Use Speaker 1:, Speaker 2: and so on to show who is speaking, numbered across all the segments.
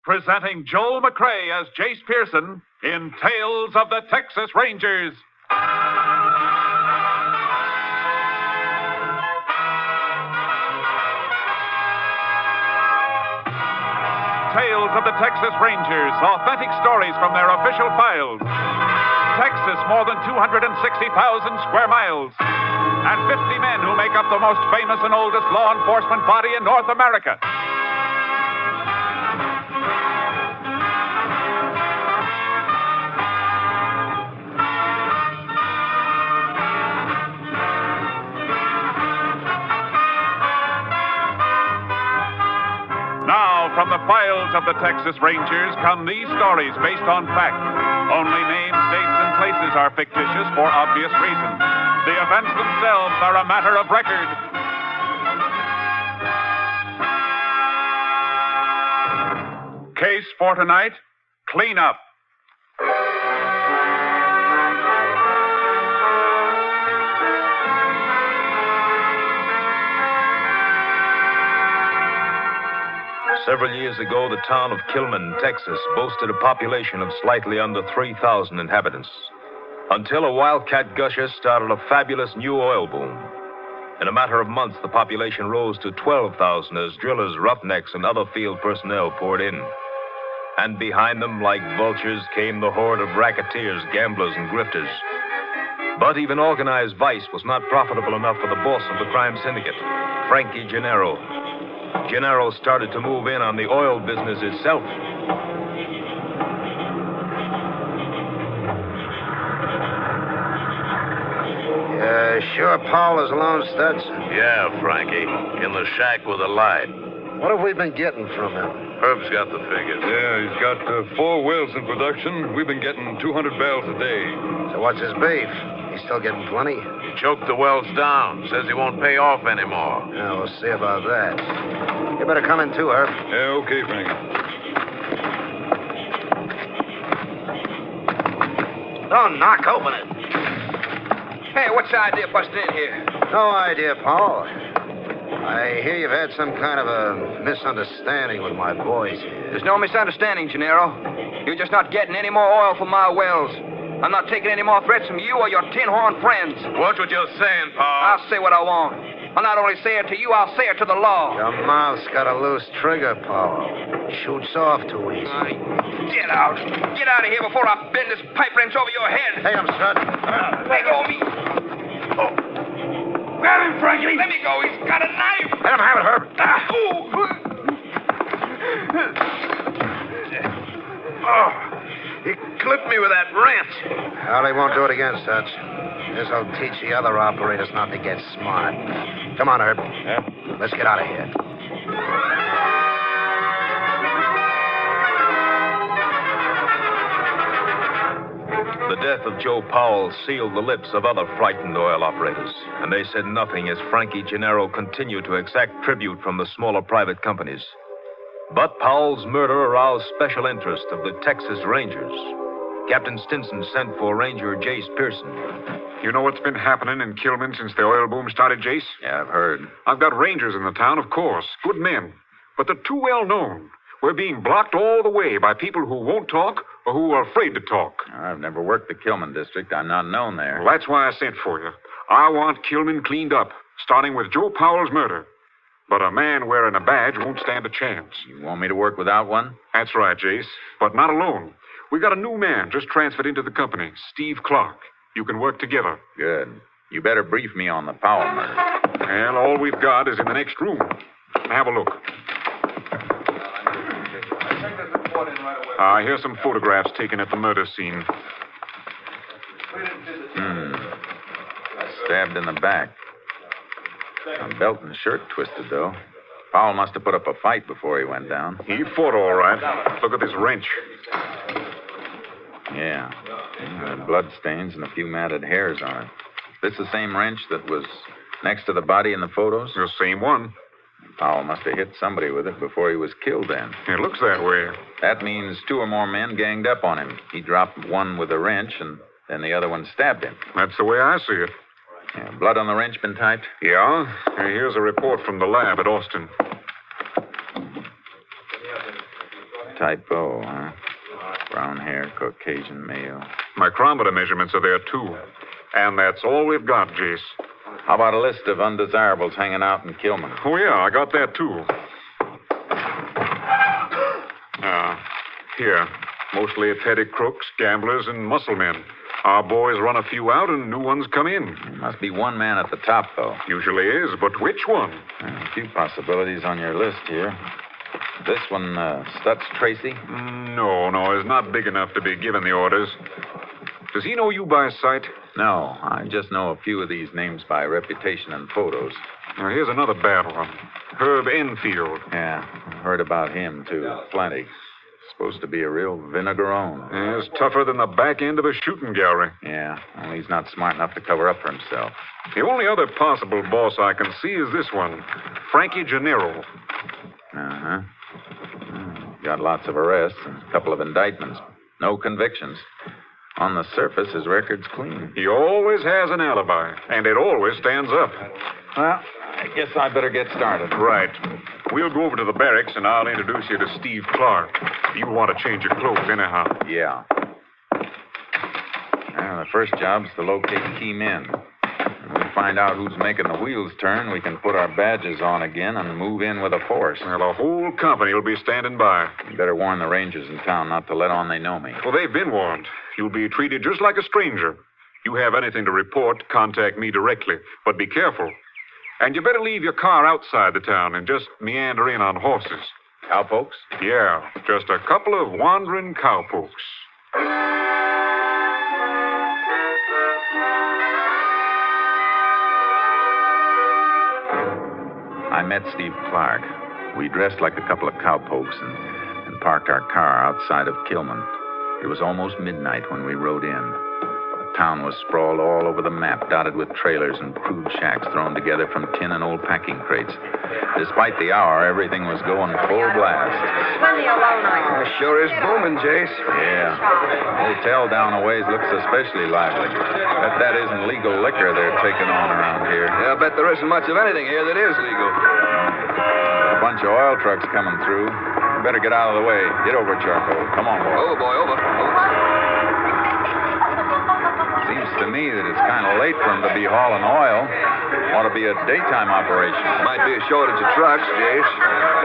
Speaker 1: presenting Joel McCrea as Jace Pearson in Tales of the Texas Rangers. Tales of the Texas Rangers, authentic stories from their official files. Texas, more than 260,000 square miles. And 50 men who make up the most famous and oldest law enforcement body in North America. From the files of the Texas Rangers come these stories based on fact. Only names, dates, and places are fictitious for obvious reasons. The events themselves are a matter of record. Case for tonight, clean up.
Speaker 2: Several years ago, the town of Kilman, Texas, boasted a population of slightly under 3,000 inhabitants. Until a wildcat gusher started a fabulous new oil boom. In a matter of months, the population rose to 12,000 as drillers, roughnecks, and other field personnel poured in. And behind them, like vultures, came the horde of racketeers, gamblers, and grifters. But even organized vice was not profitable enough for the boss of the crime syndicate, Frankie Gennaro. Gennaro started to move in on the oil business itself.
Speaker 3: Sure Paul is alone, Studs?
Speaker 4: Yeah, Frankie. In the shack with a light.
Speaker 3: What have we been getting from him?
Speaker 4: Herb's got the figures.
Speaker 5: Yeah, he's got 4 wells in production. We've been getting 200 barrels a day.
Speaker 3: So what's his beef? He's still getting plenty?
Speaker 4: He choked the wells down. Says he won't pay off anymore.
Speaker 3: Yeah, we'll see about that. You better come in too, Herb.
Speaker 5: Yeah, okay, Frankie.
Speaker 3: Don't knock, open it.
Speaker 6: Hey, what's the idea of busting in here?
Speaker 3: No idea, Paul. I hear you've had some kind of a misunderstanding with my boys here.
Speaker 6: There's no misunderstanding, Gennaro. You're just not getting any more oil from my wells. I'm not taking any more threats from you or your tin-horn friends.
Speaker 4: Watch what you're saying, Paul.
Speaker 6: I'll say what I want. I'll not only say it to you, I'll say it to the law.
Speaker 3: Your mouth's got a loose trigger, Paul. Shoots off too easy.
Speaker 6: Get out. Get out of here before I bend this pipe wrench over your head.
Speaker 3: Take him, Strut.
Speaker 6: Let go of me. Oh. Grab him, Frankie. Let me go. He's got a knife.
Speaker 3: Let him have it, Herb.
Speaker 4: He clipped me with that wrench.
Speaker 3: Well, he won't do it again, Studs. This'll teach the other operators not to get smart. Come on, Herb.
Speaker 5: Yeah?
Speaker 3: Let's get out of here.
Speaker 2: The death of Joe Powell sealed the lips of other frightened oil operators, and they said nothing as Frankie Gennaro continued to exact tribute from the smaller private companies. But Powell's murder aroused special interest of the Texas Rangers. Captain Stinson sent for Ranger Jace Pearson.
Speaker 1: You know what's been happening in Kilman since the oil boom started, Jace?
Speaker 5: Yeah, I've heard.
Speaker 1: I've got rangers in the town, of course. Good men. But they're too well known. We're being blocked all the way by people who won't talk or who are afraid to talk.
Speaker 5: I've never worked the Kilman district. I'm not known there.
Speaker 1: Well, that's why I sent for you. I want Kilman cleaned up, starting with Joe Powell's murder. But a man wearing a badge won't stand a chance.
Speaker 5: You want me to work without one?
Speaker 1: That's right, Jace. But not alone. We got a new man just transferred into the company, Steve Clark. You can work together.
Speaker 5: Good. You better brief me on the Powell murder.
Speaker 1: Well, all we've got is in the next room. Have a look. Here's some photographs taken at the murder scene.
Speaker 5: Stabbed in the back. A belt and shirt twisted, though. Powell must have put up a fight before he went down.
Speaker 1: He fought all right. Look at this wrench.
Speaker 5: Yeah. Blood stains and a few matted hairs on it. This the same wrench that was next to the body in the photos?
Speaker 1: The same one.
Speaker 5: Powell must have hit somebody with it before he was killed then.
Speaker 1: It looks that way.
Speaker 5: That means 2 or more men ganged up on him. He dropped one with a wrench, and then the other one stabbed him.
Speaker 1: That's the way I see it.
Speaker 5: Yeah, blood on the wrench been typed?
Speaker 1: Yeah. Here's a report from the lab at Austin.
Speaker 5: typo, huh? Brown hair, Caucasian male.
Speaker 1: Micrometer measurements are there, too. And that's all we've got, Jace.
Speaker 5: How about a list of undesirables hanging out in Kilman?
Speaker 1: Oh, yeah, I got that, too. Here. Mostly petty crooks, gamblers, and muscle men. Our boys run a few out and new ones come in.
Speaker 5: There must be one man at the top, though.
Speaker 1: Usually is, but which one?
Speaker 5: A few possibilities on your list here. This one, Stutz Tracy?
Speaker 1: No, it's not big enough to be given the orders. Does he know you by sight?
Speaker 5: No, I just know a few of these names by reputation and photos.
Speaker 1: Now, here's another bad one. Herb Enfield.
Speaker 5: Yeah, I've heard about him, too. Plenty. Supposed to be a real vinegarone.
Speaker 1: Yeah, he's tougher than the back end of a shooting gallery.
Speaker 5: Yeah, only he's not smart enough to cover up for himself.
Speaker 1: The only other possible boss I can see is this one, Frankie Gennaro.
Speaker 5: Uh-huh. Got lots of arrests and a couple of indictments. No convictions. On the surface, his record's clean.
Speaker 1: He always has an alibi, and it always stands up.
Speaker 5: Well, I guess I better get started.
Speaker 1: Right. We'll go over to the barracks, and I'll introduce you to Steve Clark. You'll want to change your clothes anyhow.
Speaker 5: Yeah. Well, the first job's to locate key men. When we find out who's making the wheels turn, we can put our badges on again and move in with a force.
Speaker 1: Well, the whole company will be standing by.
Speaker 5: You better warn the rangers in town not to let on they know me.
Speaker 1: Well, they've been warned. You'll be treated just like a stranger. You have anything to report, contact me directly. But be careful. And you better leave your car outside the town and just meander in on horses.
Speaker 5: Cowpokes?
Speaker 1: Yeah, just a couple of wandering cowpokes.
Speaker 5: I met Steve Clark. We dressed like a couple of cowpokes and parked our car outside of Kilman. It was almost midnight when we rode in. The town was sprawled all over the map, dotted with trailers and crude shacks thrown together from tin and old packing crates. Despite the hour, everything was going full blast.
Speaker 7: Plenty of low night.
Speaker 6: Sure is booming, Jace.
Speaker 5: Yeah. The hotel down a ways looks especially lively. Bet that isn't legal liquor they're taking on around here.
Speaker 6: Yeah, I bet there isn't much of anything here that is legal.
Speaker 5: A bunch of oil trucks coming through. You better get out of the way. Get over, Charcoal. Come on, boy.
Speaker 6: Over, boy, over.
Speaker 5: Seems to me that it's kind of late for them to be hauling oil. Ought to be a daytime operation.
Speaker 6: Might be a shortage of trucks, Jace.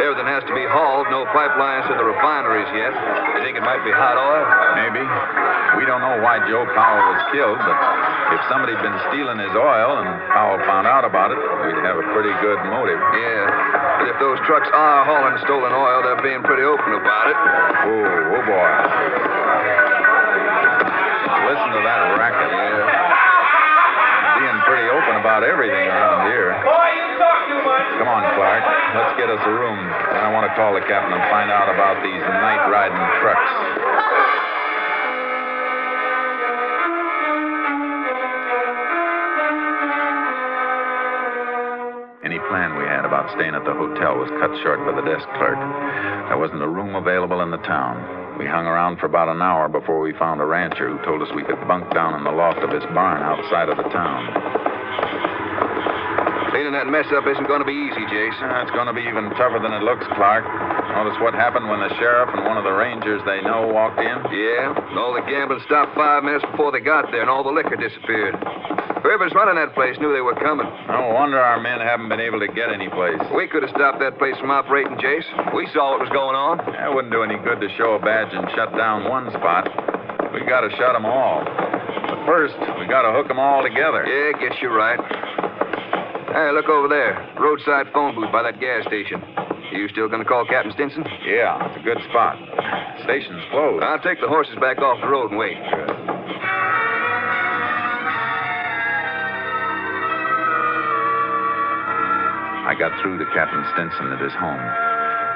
Speaker 6: Everything has to be hauled. No pipelines to the refineries yet. You think it might be hot oil?
Speaker 5: Maybe. We don't know why Joe Powell was killed, but if somebody'd been stealing his oil and Powell found out about it, we'd have a pretty good motive.
Speaker 6: Yeah. But if those trucks are hauling stolen oil, they're being pretty open about it.
Speaker 5: Oh, boy. Listen to that racket.
Speaker 6: Yeah.
Speaker 5: Being pretty open about everything around here.
Speaker 7: Boy, you talk too much.
Speaker 5: Come on, Clark. Let's get us a room. And I want to call the captain and find out about these night-riding trucks. Any plan we had about staying at the hotel was cut short by the desk clerk. There wasn't a room available in the town. We hung around for about an hour before we found a rancher who told us we could bunk down in the loft of his barn outside of the town.
Speaker 6: Cleaning that mess up isn't going to be easy, Jace.
Speaker 5: It's going to be even tougher than it looks, Clark. Notice what happened when the sheriff and one of the rangers they know walked in?
Speaker 6: Yeah, and all the gambling stopped 5 minutes before they got there, and all the liquor disappeared. Whoever's running that place knew they were coming.
Speaker 5: No wonder our men haven't been able to get any place.
Speaker 6: We could have stopped that place from operating, Jace. We saw what was going on.
Speaker 5: It wouldn't do any good to show a badge and shut down one spot. We got to shut them all. But first, we got to hook them all together.
Speaker 6: Yeah, guess you're right. Hey, look over there. Roadside phone booth by that gas station. You still going to call Captain Stinson?
Speaker 5: Yeah, it's a good spot. Station's closed.
Speaker 6: I'll take the horses back off the road and wait.
Speaker 5: Good. I got through to Captain Stinson at his home.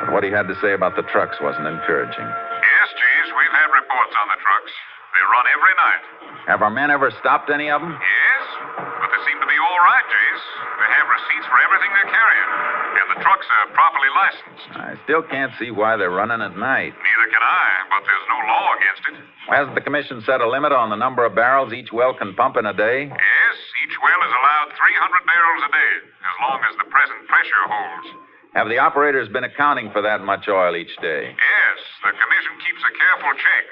Speaker 5: But what he had to say about the trucks wasn't encouraging.
Speaker 1: Yes, Jeeves, we've had reports on the trucks. They run every night.
Speaker 5: Have our men ever stopped any of them?
Speaker 1: Yes, but they seem to be all right, Jeeves. They have receipts for everything they're carrying. And the trucks are properly licensed.
Speaker 5: I still can't see why they're running at night.
Speaker 1: Neither can I, but there's no law against it.
Speaker 5: Hasn't the commission set a limit on the number of barrels each well can pump in a day?
Speaker 1: Yes, each well is allowed 300 barrels a day, as long as the present pressure holds.
Speaker 5: Have the operators been accounting for that much oil each day?
Speaker 1: Yes, the Commission keeps a careful check.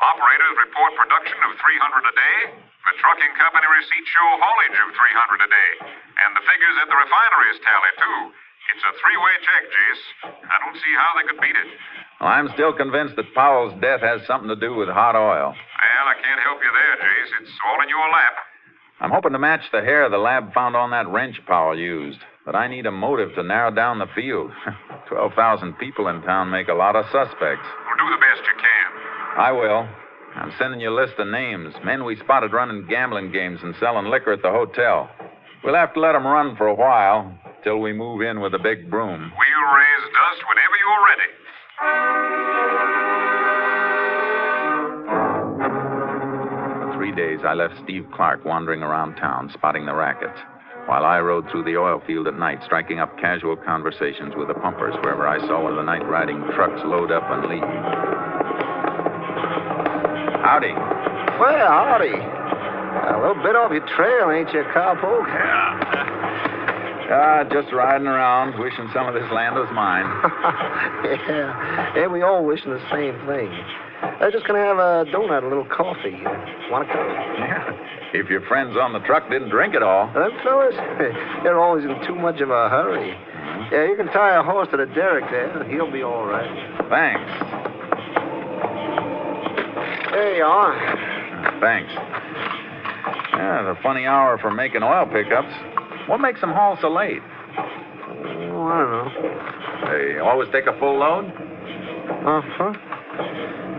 Speaker 1: Operators report production of 300 a day. The trucking company receipts show haulage of 300 a day. And the figures at the refineries tally, too. It's a three-way check, Jace. I don't see how they could beat it.
Speaker 5: Well, I'm still convinced that Powell's death has something to do with hot oil.
Speaker 1: Well, I can't help you there, Jace. It's all in your lap.
Speaker 5: I'm hoping to match the hair the lab found on that wrench Powell used. But I need a motive to narrow down the field. 12,000 people in town make a lot of suspects.
Speaker 1: Well, do the best you can.
Speaker 5: I will. I'm sending you a list of names. Men we spotted running gambling games and selling liquor at the hotel. We'll have to let them run for a while, till we move in with a big broom.
Speaker 1: We'll raise dust whenever you're ready.
Speaker 5: For 3 days, I left Steve Clark wandering around town, spotting the rackets, while I rode through the oil field at night, striking up casual conversations with the pumpers wherever I saw one of the night-riding trucks load up and leave. Howdy.
Speaker 3: Well, howdy. A little bit off your trail, ain't you, cowpoke?
Speaker 5: Just riding around, wishing some of this land was mine.
Speaker 3: Yeah, we all wishing the same thing. I'm just going to have a donut, a little coffee. Want a cup?
Speaker 5: Yeah. If your friends on the truck didn't drink it all.
Speaker 3: Them fellas, they're always in too much of a hurry. Yeah, you can tie a horse to the derrick there. He'll be all right.
Speaker 5: Thanks.
Speaker 3: There you are.
Speaker 5: Thanks. Yeah, it's a funny hour for making oil pickups. What makes them haul so late?
Speaker 3: Oh, I don't know.
Speaker 5: They always take a full load?
Speaker 3: Uh-huh.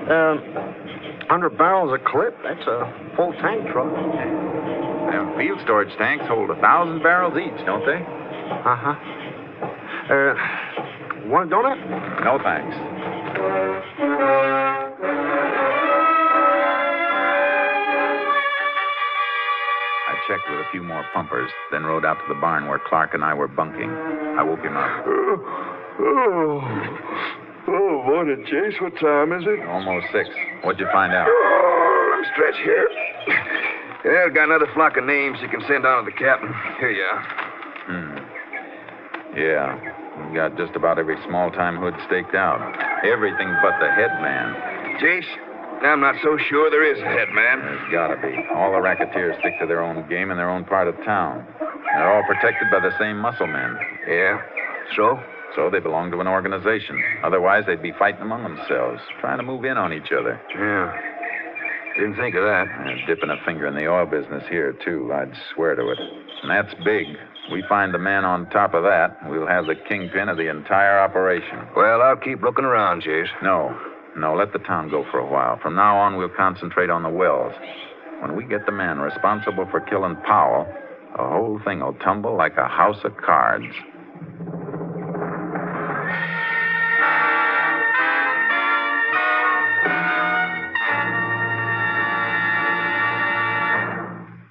Speaker 3: 100 barrels a clip. That's a full tank truck.
Speaker 5: Them field storage tanks hold 1,000 barrels each, don't they?
Speaker 3: Uh-huh. Want a donut?
Speaker 5: No, thanks. I checked with a few more pumpers, then rode out to the barn where Clark and I were bunking. I woke him up.
Speaker 4: Oh, morning, Chase. What time is it?
Speaker 5: Almost 6. What'd you find out?
Speaker 4: Oh, let me stretch here. Yeah, I've got another flock of names you can send on to the captain. Here you are.
Speaker 5: Yeah, we got just about every small-time hood staked out. Everything but the head man.
Speaker 4: Chase, I'm not so sure there is a head man.
Speaker 5: There's gotta be. All the racketeers stick to their own game in their own part of town. They're all protected by the same muscle men.
Speaker 4: Yeah? So?
Speaker 5: So they belong to an organization. Otherwise, they'd be fighting among themselves, trying to move in on each other.
Speaker 4: Yeah. Didn't think of that.
Speaker 5: Dipping a finger in the oil business here, too. I'd swear to it. And that's big. We find the man on top of that, we'll have the kingpin of the entire operation.
Speaker 4: Well, I'll keep looking around, Chase.
Speaker 5: No, let the town go for a while. From now on, we'll concentrate on the wells. When we get the man responsible for killing Powell, the whole thing will tumble like a house of cards.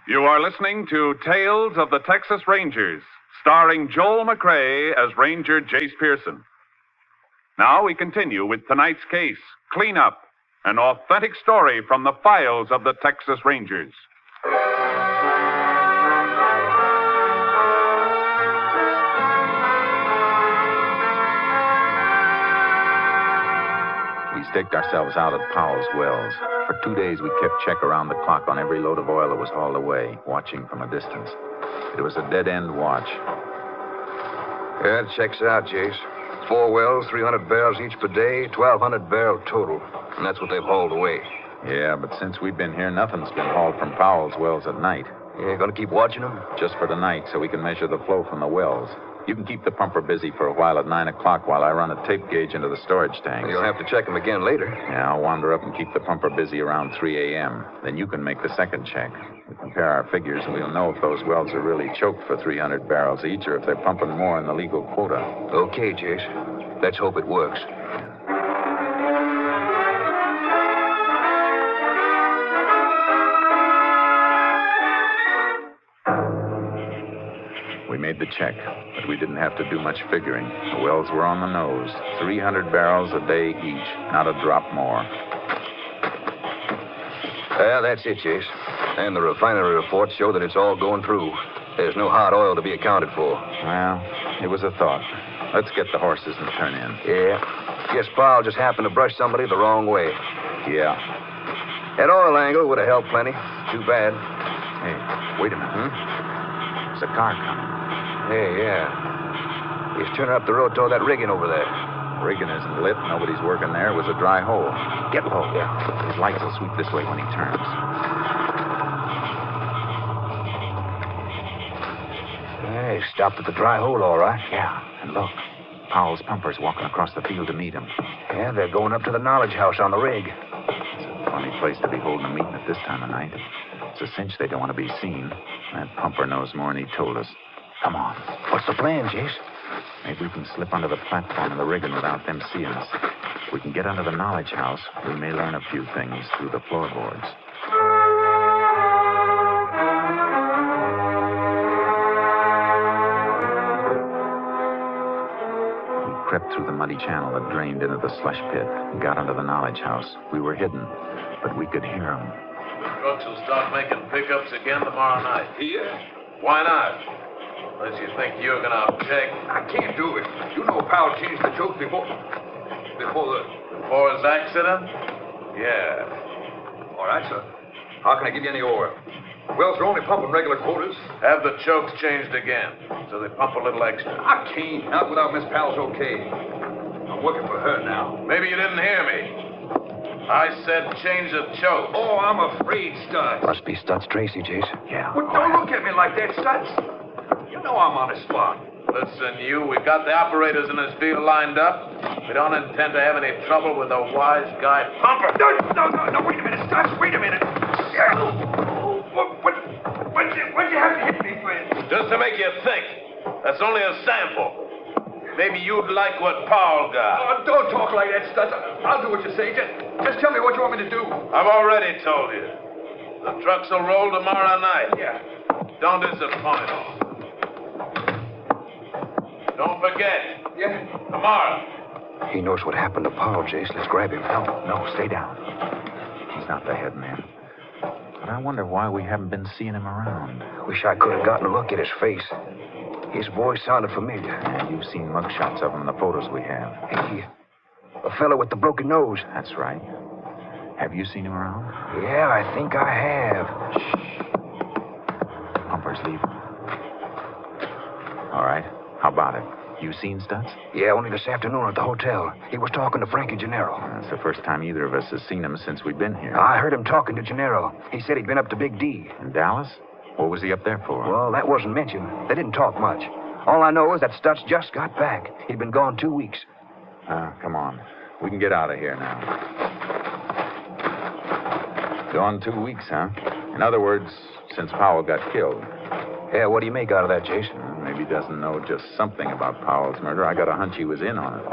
Speaker 1: You are listening to Tales of the Texas Rangers, starring Joel McRae as Ranger Jace Pearson. Now we continue with tonight's case, Cleanup, an authentic story from the files of the Texas Rangers.
Speaker 5: We staked ourselves out at Powell's wells. For 2 days, we kept check around the clock on every load of oil that was hauled away, watching from a distance. It was a dead-end watch.
Speaker 4: Yeah, it checks out, Chase. 4 wells, 300 barrels each per day, 1,200 barrel total. And that's what they've hauled away.
Speaker 5: Yeah, but since we've been here, nothing's been hauled from Powell's wells at night.
Speaker 4: You gonna keep watching them?
Speaker 5: Just for tonight, so we can measure the flow from the wells. You can keep the pumper busy for a while at 9 o'clock while I run a tape gauge into the storage tanks.
Speaker 4: You'll have to check them again later.
Speaker 5: Yeah, I'll wander up and keep the pumper busy around 3 a.m. Then you can make the second check. We compare our figures, and we'll know if those wells are really choked for 300 barrels each or if they're pumping more in the legal quota.
Speaker 4: Okay, Chase. Let's hope it works.
Speaker 5: We made the check, but we didn't have to do much figuring. The wells were on the nose. 300 barrels a day each, not a drop more.
Speaker 4: Well, that's it, Chase. And the refinery reports show that it's all going through. There's no hot oil to be accounted for.
Speaker 5: Well, it was a thought. Let's get the horses and turn in.
Speaker 4: Yeah. Guess Paul just happened to brush somebody the wrong way.
Speaker 5: Yeah.
Speaker 4: That oil angle would have helped plenty. Too bad.
Speaker 5: Hey, wait a minute. There's a car coming.
Speaker 4: Hey, yeah. He's turning up the road toward that rigging over there.
Speaker 5: Rigging isn't lit. Nobody's working there. It was a dry hole. Get low. Yeah. His lights will sweep this way when he turns.
Speaker 4: Hey, stopped at the dry hole, all right.
Speaker 5: Yeah, and look. Powell's pumpers walking across the field to meet him.
Speaker 4: Yeah, they're going up to the knowledge house on the rig.
Speaker 5: It's a funny place to be holding a meeting at this time of night. It's a cinch they don't want to be seen. That pumper knows more than he told us. Come on.
Speaker 4: What's the plan, Jace?
Speaker 5: Maybe we can slip under the platform of the rigging without them seeing us. If we can get under the knowledge house, we may learn a few things through the floorboards. Crept through the muddy channel that drained into the slush pit and got under the knowledge house. We were hidden, but we could hear them.
Speaker 8: Trucks will start making pickups again tomorrow night.
Speaker 4: Here?
Speaker 8: Why not? Unless you think you're going to object.
Speaker 4: I can't do it. You know Powell changed the joke before
Speaker 8: Before his accident? Yeah.
Speaker 4: All right, sir. How can I give you any oil? Wells are only pumping regular quotas.
Speaker 8: Have the chokes changed again, so they pump a little extra.
Speaker 4: I can't. Not without Miss Powell's okay. I'm working for her now.
Speaker 8: Maybe you didn't hear me. I said change the chokes.
Speaker 4: Oh, I'm afraid, Stutz. Must be Stutz Tracy, Jace.
Speaker 5: Yeah.
Speaker 4: Well, don't look at me like that, Stutz. You know I'm on the spot.
Speaker 8: Listen, we've got the operators in this field lined up. We don't intend to have any trouble with a wise guy pumper.
Speaker 4: No, wait a minute, Stutz. Wait a minute. What'd you have to hit me with?
Speaker 8: Just to make you think. That's only a sample. Maybe you'd like what Paul got.
Speaker 4: Oh, don't talk like that, Stutz. I'll do what you say. Just tell me what you want me to do.
Speaker 8: I've already told you. The trucks will roll tomorrow night.
Speaker 4: Yeah.
Speaker 8: Don't disappoint. Don't forget.
Speaker 4: Yeah.
Speaker 8: Tomorrow.
Speaker 4: He knows what happened to Paul, Jace. Let's grab him.
Speaker 5: No, stay down. He's not the head man. But I wonder why we haven't been seeing him around.
Speaker 4: Wish I could have gotten a look at his face. His voice sounded familiar.
Speaker 5: Yeah, you've seen mugshots of him in the photos we have.
Speaker 4: Hey, a fellow with the broken nose.
Speaker 5: That's right. Have you seen him around?
Speaker 4: Yeah, I think I have.
Speaker 5: Shh. Pumper's leaving. All right. How about it? You seen Stutz?
Speaker 4: Yeah, only this afternoon at the hotel. He was talking to Frankie Gennaro.
Speaker 5: That's the first time either of us has seen him since we've been here.
Speaker 4: I heard him talking to Gennaro. He said he'd been up to Big D.
Speaker 5: In Dallas? What was he up there for?
Speaker 4: Well, that wasn't mentioned. They didn't talk much. All I know is that Stutz just got back. He'd been gone 2 weeks.
Speaker 5: Come on. We can get out of here now. Gone 2 weeks, huh? In other words, since Powell got killed.
Speaker 4: Yeah, what do you make out of that, Jason?
Speaker 5: Maybe he doesn't know just something about Powell's murder. I got a hunch he was in on it.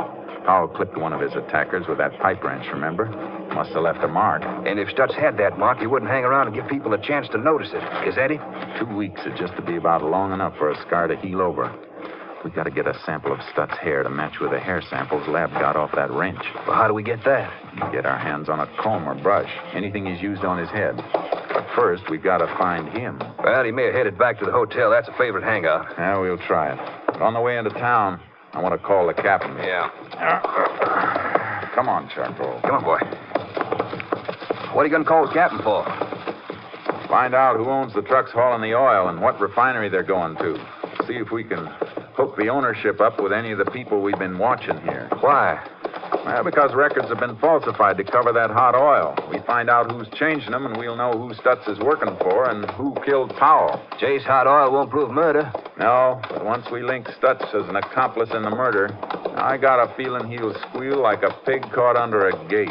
Speaker 5: Powell clipped one of his attackers with that pipe wrench, remember? Must have left a mark.
Speaker 4: And if Stutz had that mark, he wouldn't hang around and give people a chance to notice it. Is that it?
Speaker 5: 2 weeks is just to be about long enough for a scar to heal over. We got to get a sample of Stutz's hair to match with the hair samples Lab got off that wrench.
Speaker 4: Well, how do we get that?
Speaker 5: Get our hands on a comb or brush, anything he's used on his head. But first, we've got to find him.
Speaker 4: Well, he may have headed back to the hotel. That's a favorite hangout.
Speaker 5: Yeah, we'll try it. But on the way into town, I want to call the captain.
Speaker 4: Yeah.
Speaker 5: Come on, Charcoal.
Speaker 4: Come on, boy. What are you going to call the captain for?
Speaker 5: Find out who owns the trucks hauling the oil and what refinery they're going to. See if we can hook the ownership up with any of the people we've been watching here.
Speaker 4: Why?
Speaker 5: Well, because records have been falsified to cover that hot oil. We find out who's changing them, and we'll know who Stutz is working for and who killed Powell.
Speaker 4: Jay's hot oil won't prove murder.
Speaker 5: No, but once we link Stutz as an accomplice in the murder, I got a feeling he'll squeal like a pig caught under a gate.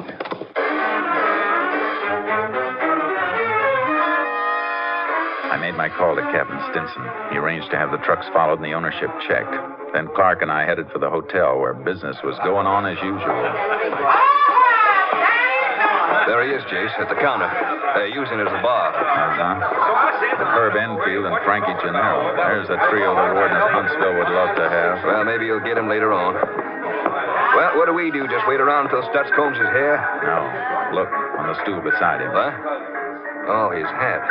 Speaker 5: I made my call to Captain Stinson. He arranged to have the trucks followed and the ownership checked. Then Clark and I headed for the hotel where business was going on as usual.
Speaker 4: There he is, Jace, at the counter. They're using it as a bar.
Speaker 5: The Herb Enfield and Frankie Gennaro. There's a trio the warden of Huntsville would love to have.
Speaker 4: Well, maybe you'll get him later on. Well, what do we do? Just wait around until Stutz combs his hair?
Speaker 5: No. Look, on the stool beside him.
Speaker 4: What? Oh, his hat.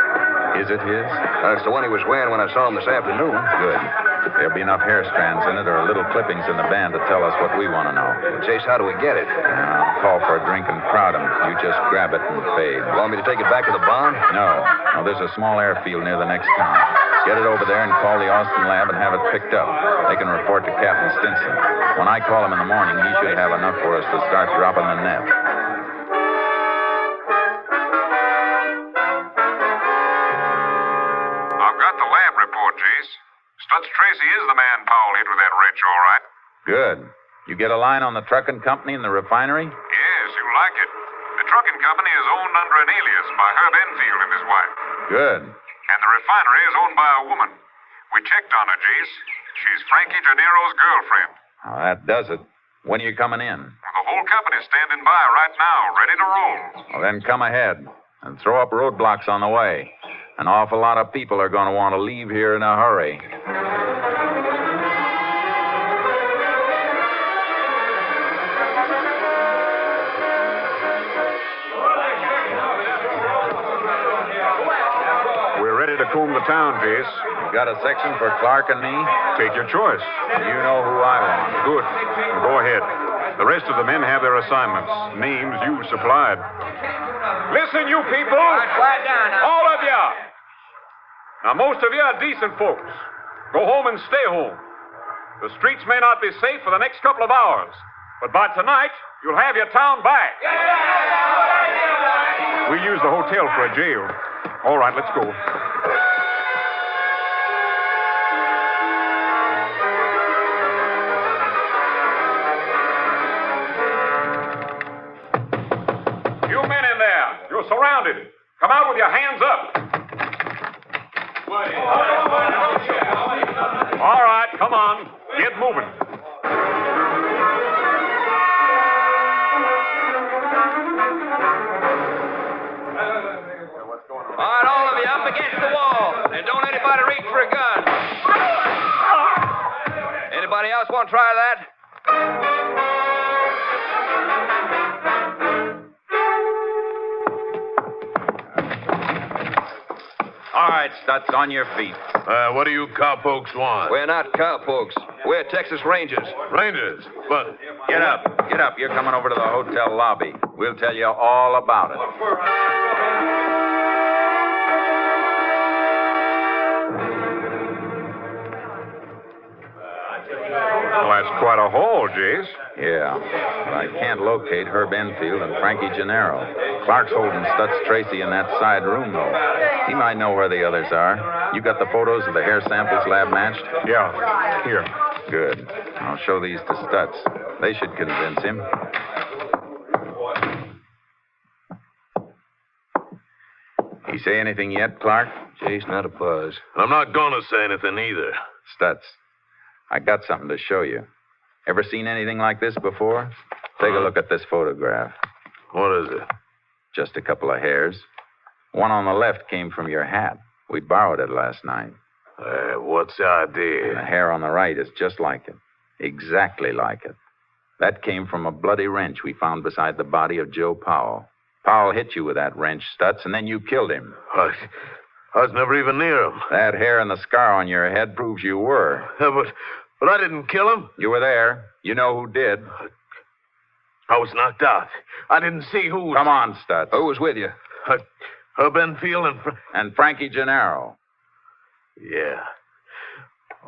Speaker 5: Is it his?
Speaker 4: That's the one he was wearing when I saw him this afternoon.
Speaker 5: Good. There'll be enough hair strands in it or little clippings in the band to tell us what we want to know.
Speaker 4: Jace, how do we get it?
Speaker 5: I'll call for a drink and crowd 'em. You just grab it and fade.
Speaker 4: You want me to take it back to the barn?
Speaker 5: No, there's a small airfield near the next town. Get it over there and call the Austin lab and have it picked up. They can report to Captain Stinson. When I call him in the morning, he should have enough for us to start dropping the net.
Speaker 1: I've got the lab report, Jace. Stutz Tracy is the man Powell hit with that wrench, all right.
Speaker 5: Good. You get a line on the trucking company and the refinery?
Speaker 1: Yes, you'll like it. The trucking company is owned under an alias by Herb Enfield and his wife.
Speaker 5: Good.
Speaker 1: And the refinery is owned by a woman. We checked on her, Jace. She's Frankie Gennaro's girlfriend.
Speaker 5: Oh, that does it. When are you coming in?
Speaker 1: The whole company's standing by right now, ready to roll.
Speaker 5: Well, then come ahead and throw up roadblocks on the way. An awful lot of people are going to want to leave here in a hurry.
Speaker 9: We're ready to comb the town, Jace.
Speaker 5: You got a section for Clark and me?
Speaker 9: Take your choice.
Speaker 5: You know who I want.
Speaker 9: Good. Go ahead. The rest of the men have their assignments. Names you supplied. Listen, you people.
Speaker 6: Quiet down now.
Speaker 9: All of you. Now, most of you are decent folks. Go home and stay home. The streets may not be safe for the next couple of hours, but by tonight, you'll have your town back. We use the hotel for a jail. All right, let's go. You men in there, you're surrounded. Come out with your hands up. All right, come on. Get moving.
Speaker 6: All right, all of you, up against the wall. And don't anybody reach for a gun. Anybody else want to try that?
Speaker 5: All right, Stutz, on your feet.
Speaker 8: What do you cowpokes want?
Speaker 6: We're not cowpokes. We're Texas Rangers.
Speaker 8: Rangers. But
Speaker 5: Get up. Get up. You're coming over to the hotel lobby. We'll tell you all about it.
Speaker 9: Well, that's quite a haul, Jace.
Speaker 5: Yeah, but I can't locate Herb Enfield and Frankie Gennaro. Clark's holding Stutz Tracy in that side room, though. He might know where the others are. You got the photos of the hair samples lab matched?
Speaker 9: Yeah, here.
Speaker 5: Good. I'll show these to Stutz. They should convince him. He say anything yet, Clark?
Speaker 4: Jace, not a buzz.
Speaker 8: I'm not going to say anything either.
Speaker 5: Stutz, I got something to show you. Ever seen anything like this before? Take a look at this photograph.
Speaker 8: What is it?
Speaker 5: Just a couple of hairs. One on the left came from your hat. We borrowed it last night.
Speaker 8: What's the
Speaker 5: And the
Speaker 8: idea?
Speaker 5: hair on the right is just like it. Exactly like it. That came from a bloody wrench we found beside the body of Joe Powell. Powell hit you with that wrench, Stutz, and then you killed him.
Speaker 8: I was never even near him.
Speaker 5: That hair and the scar on your head proves you were.
Speaker 8: But I didn't kill him.
Speaker 5: You were there. You know who did.
Speaker 8: I was knocked out. I didn't see who.
Speaker 5: Come on, Stutz.
Speaker 6: Who was with you?
Speaker 8: Herb Enfield
Speaker 5: And Frankie Gennaro.
Speaker 8: Yeah.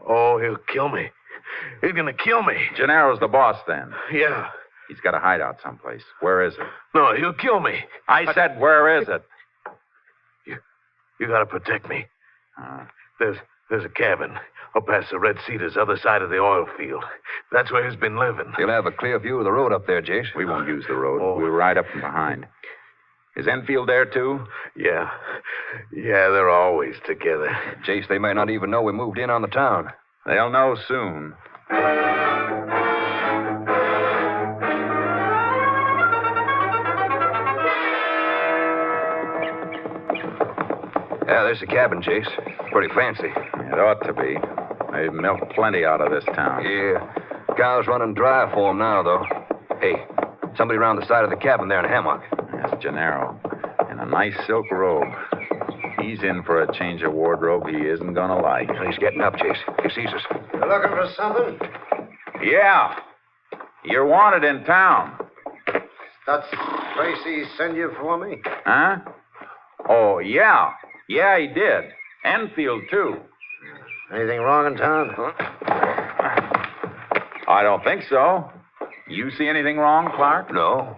Speaker 8: Oh, he'll kill me. He's gonna kill me.
Speaker 5: Gennaro's the boss, then.
Speaker 8: Yeah.
Speaker 5: He's got a hideout someplace. Where is it?
Speaker 8: No, he'll kill me.
Speaker 5: I said, where is it?
Speaker 8: You gotta protect me. There's a cabin up past the Red Cedars, other side of the oil field. That's where he's been living.
Speaker 4: You'll have a clear view of the road up there, Jace.
Speaker 5: We won't use the road.
Speaker 8: Oh.
Speaker 5: We'll ride up from behind. Is Enfield there, too?
Speaker 8: Yeah. Yeah, they're always together.
Speaker 4: Jace, they may not even know we moved in on the town.
Speaker 5: They'll know soon.
Speaker 4: Yeah, there's the cabin, Jace. Pretty fancy.
Speaker 5: It ought to be. They've milked plenty out of this town.
Speaker 4: Yeah. Cows running dry for 'em now, though. Hey, somebody around the side of the cabin there in a hammock.
Speaker 5: That's Gennaro. In a nice silk robe. He's in for a change of wardrobe he isn't gonna like.
Speaker 4: He's getting up, Chase. He sees us.
Speaker 3: You looking for something?
Speaker 5: Yeah. You're wanted in town.
Speaker 3: That's Tracy send you for me?
Speaker 5: Huh? Oh, yeah. Yeah, he did. Enfield, too.
Speaker 3: Anything wrong in town?
Speaker 5: I don't think so. You see anything wrong, Clark?
Speaker 4: No.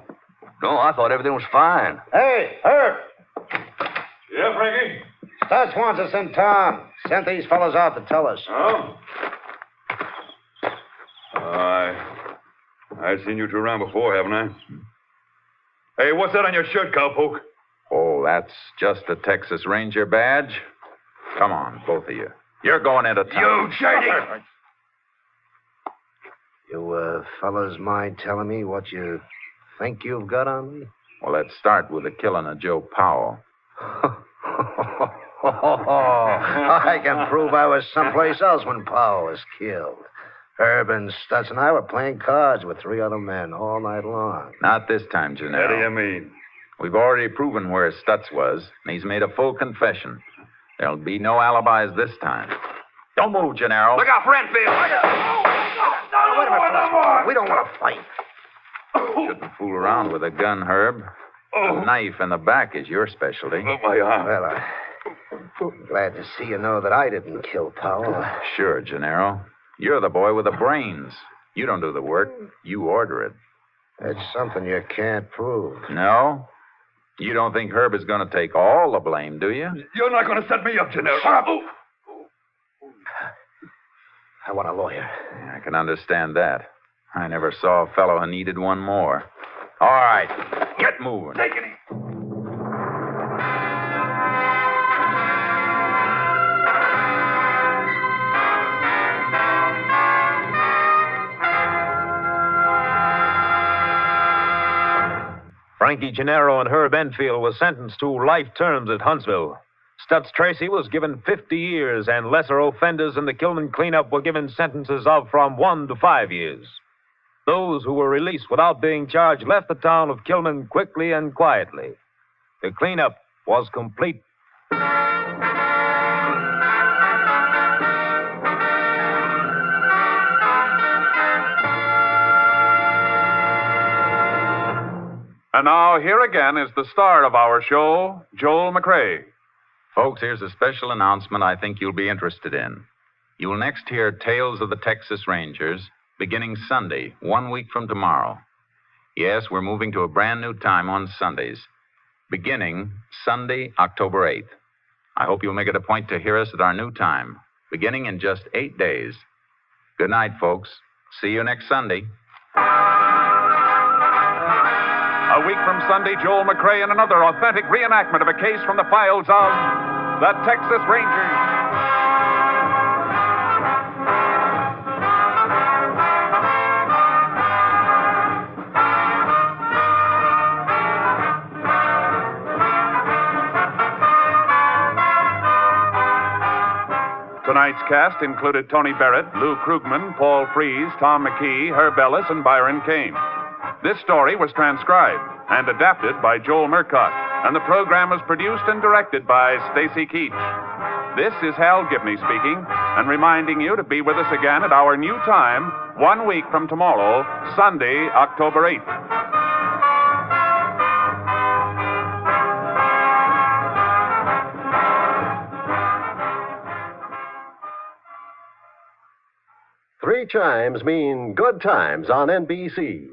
Speaker 4: No, I thought everything was fine.
Speaker 3: Hey, Herb!
Speaker 9: Yeah, Frankie?
Speaker 3: Stats wants us in town. Sent these fellows out to tell us.
Speaker 9: Oh? I've seen you two around before, haven't I? Hey, what's that on your shirt, cowpoke?
Speaker 5: Oh, that's just a Texas Ranger badge. Come on, both of you. You're going into town.
Speaker 4: You shady!
Speaker 3: You, fellas mind telling me what you think you've got on me?
Speaker 5: Well, let's start with the killing of Joe Powell.
Speaker 3: I can prove I was someplace else when Powell was killed. Herb and Stutz and I were playing cards with 3 other men all night long.
Speaker 5: Not this time,
Speaker 9: What do
Speaker 5: Gennaro.
Speaker 9: you mean?
Speaker 5: We've already proven where Stutz was, and he's made a full confession. There'll be no alibis this time. Don't move, Gennaro.
Speaker 6: Look out for Enfield.
Speaker 3: Wait a minute, fellas. We don't want to fight.
Speaker 5: Shouldn't fool around with a gun, Herb. A knife in the back is your specialty.
Speaker 9: Oh, my arm.
Speaker 3: Well, I'm glad to see you know that I didn't kill Powell.
Speaker 5: Sure, Gennaro. You're the boy with the brains. You don't do the work. You order it.
Speaker 3: It's something you can't prove.
Speaker 5: No? You don't think Herb is going to take all the blame, do you?
Speaker 9: You're not going to set me up, Gennaro.
Speaker 3: I want a lawyer.
Speaker 5: I can understand that. I never saw a fellow who needed one more. All right, get moving.
Speaker 9: Take it easy.
Speaker 2: Frankie Gennaro and Herb Enfield were sentenced to life terms at Huntsville. Stutz Tracy was given 50 years, and lesser offenders in the Kilman cleanup were given sentences of from 1 to 5 years. Those who were released without being charged left the town of Kilman quickly and quietly. The cleanup was complete.
Speaker 1: And now, here again is the star of our show, Joel McRae.
Speaker 5: Folks, here's a special announcement I think you'll be interested in. You will next hear Tales of the Texas Rangers beginning Sunday, 1 week from tomorrow. Yes, we're moving to a brand new time on Sundays, beginning Sunday, October 8th. I hope you'll make it a point to hear us at our new time, beginning in just 8 days. Good night, folks. See you next Sunday.
Speaker 1: A week from Sunday, Joel McRae in another authentic reenactment of a case from the files of the Texas Rangers. Tonight's cast included Tony Barrett, Lou Krugman, Paul Frees, Tom McKee, Herb Ellis, and Byron Kane. This story was transcribed and adapted by Joel Murcott, and the program was produced and directed by Stacy Keach. This is Hal Gibney speaking, and reminding you to be with us again at our new time, 1 week from tomorrow, Sunday, October 8th.
Speaker 10: Three chimes mean good times on NBC.